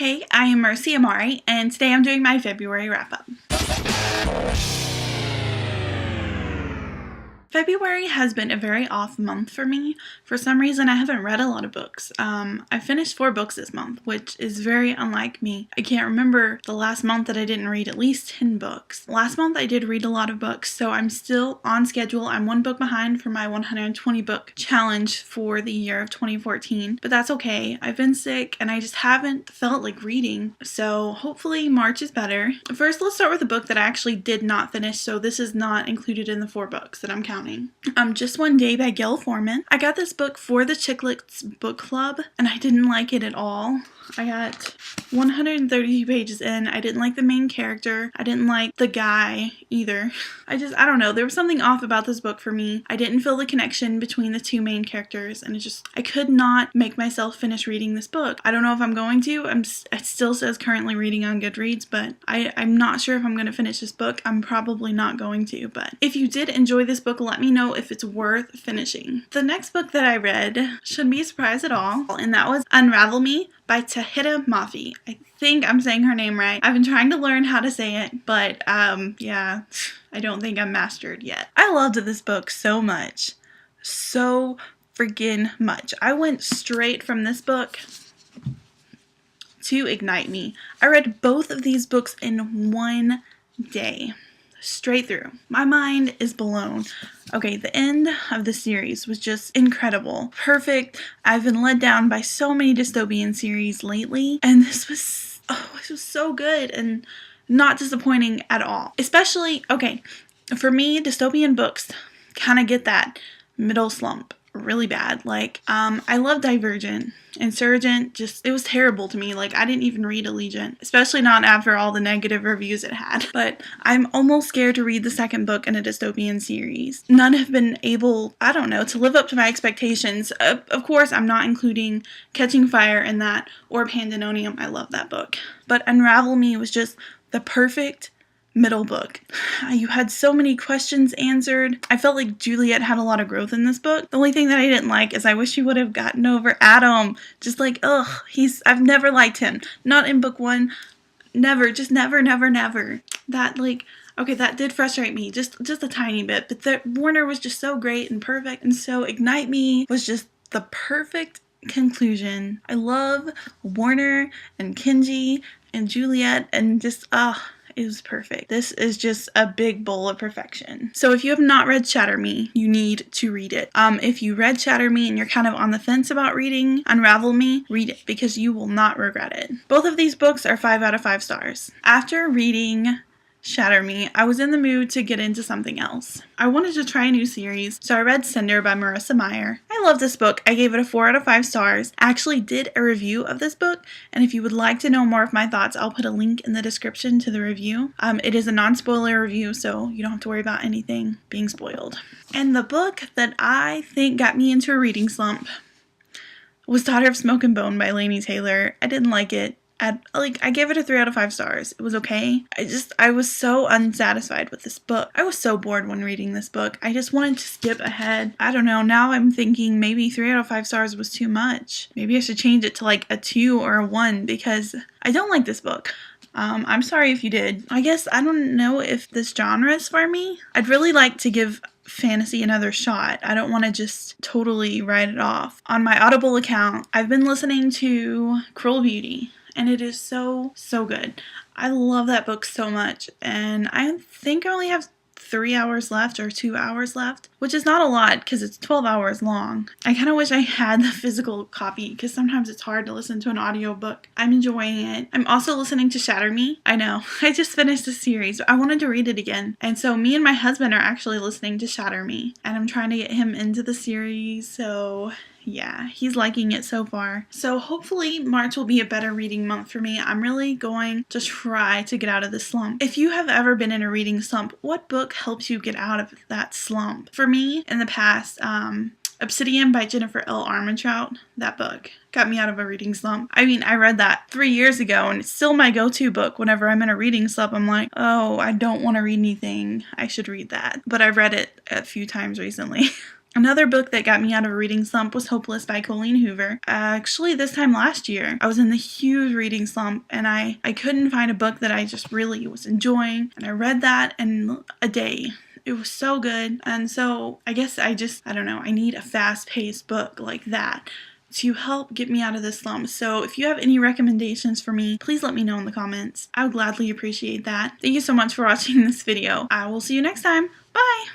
Hey, I am Mercy Amari, and today I'm doing my February wrap-up. February has been a very off month for me. For some reason, I haven't read a lot of books. I finished 4 books this month, which is very unlike me. I can't remember the last month that I didn't read at least 10 books. Last month, I did read a lot of books, so I'm still on schedule. I'm 1 book behind for my 120 book challenge for the year of 2014, but that's okay. I've been sick, and I just haven't felt like reading, so hopefully March is better. First, let's start with a book that I actually did not finish, so this is not included in the 4 books that I'm counting. Just One Day by Gail Forman. I got this book for the Chicklets book club, and I didn't like it at all. I got 130 pages in. I didn't like the main character. I didn't like the guy either. I don't know. There was something off about this book for me. I didn't feel the connection between the 2 main characters, and I could not make myself finish reading this book. I don't know if I'm going to. It still says currently reading on Goodreads, but I'm not sure if I'm going to finish this book. I'm probably not going to, but if you did enjoy this book, let me know if it's worth finishing. The next book that I read shouldn't be a surprise at all, and that was Unravel Me by Tahita Mafi. I think I'm saying her name right. I've been trying to learn how to say it, but yeah, I don't think I'm mastered yet. I loved this book so much. So friggin' much. I went straight from this book to Ignite Me. I read both of these books in 1 day. Straight through. My mind is blown. Okay, the end of the series was just incredible. Perfect. I've been led down by so many dystopian series lately, and this was so good and not disappointing at all. Especially, okay, for me, dystopian books kind of get that middle slump really bad. Like, I love Divergent. Insurgent, it was terrible to me. Like, I didn't even read Allegiant, especially not after all the negative reviews it had. But I'm almost scared to read the second book in a dystopian series. None have been able, I don't know, to live up to my expectations. Of course, I'm not including Catching Fire in that, or Pandemonium. I love that book. But Unravel Me was just the perfect middle book. You had so many questions answered. I felt like Juliet had a lot of growth in this book. The only thing that I didn't like is I wish she would have gotten over Adam. Just like, ugh, I've never liked him. Not in book 1. Never, just never, never, never. That, like, okay, that did frustrate me just a tiny bit, but Warner was just so great and perfect, and so Ignite Me was just the perfect conclusion. I love Warner and Kenji and Juliet, and just, it was perfect. This is just a big bowl of perfection. So if you have not read Shatter Me, you need to read it. If you read Shatter Me and you're kind of on the fence about reading Unravel Me, read it because you will not regret it. Both of these books are 5 out of 5 stars. After reading Shatter Me, I was in the mood to get into something else. I wanted to try a new series, so I read Cinder by Marissa Meyer. I love this book. I gave it a 4 out of 5 stars. I actually did a review of this book, and if you would like to know more of my thoughts, I'll put a link in the description to the review. It is a non-spoiler review, so you don't have to worry about anything being spoiled. And the book that I think got me into a reading slump was Daughter of Smoke and Bone by Laini Taylor. I didn't like it. I gave it a 3 out of 5 stars. It was okay. I was so unsatisfied with this book. I was so bored when reading this book. I just wanted to skip ahead. I don't know. Now I'm thinking maybe 3 out of 5 stars was too much. Maybe I should change it to like a 2 or a 1 because I don't like this book. I'm sorry if you did. I guess I don't know if this genre is for me. I'd really like to give fantasy another shot. I don't want to just totally write it off. On my Audible account, I've been listening to Cruel Beauty. And it is so, so good. I love that book so much. And I think I only have 3 hours left or 2 hours left, which is not a lot because it's 12 hours long. I kind of wish I had the physical copy because sometimes it's hard to listen to an audiobook. I'm enjoying it. I'm also listening to Shatter Me. I know. I just finished the series. I wanted to read it again. And so me and my husband are actually listening to Shatter Me. And I'm trying to get him into the series. So yeah, he's liking it so far. So hopefully March will be a better reading month for me. I'm really going to try to get out of this slump. If you have ever been in a reading slump, what book helps you get out of that slump? For me, in the past, Obsidian by Jennifer L. Armentrout, that book got me out of a reading slump. I mean, I read that 3 years ago, and it's still my go-to book. Whenever I'm in a reading slump, I'm like, oh, I don't want to read anything. I should read that. But I've read it a few times recently. Another book that got me out of a reading slump was Hopeless by Colleen Hoover. Actually, this time last year, I was in the huge reading slump and I couldn't find a book that I just really was enjoying. And I read that in a day. It was so good. And so I guess I don't know, I need a fast-paced book like that to help get me out of this slump. So if you have any recommendations for me, please let me know in the comments. I would gladly appreciate that. Thank you so much for watching this video. I will see you next time. Bye!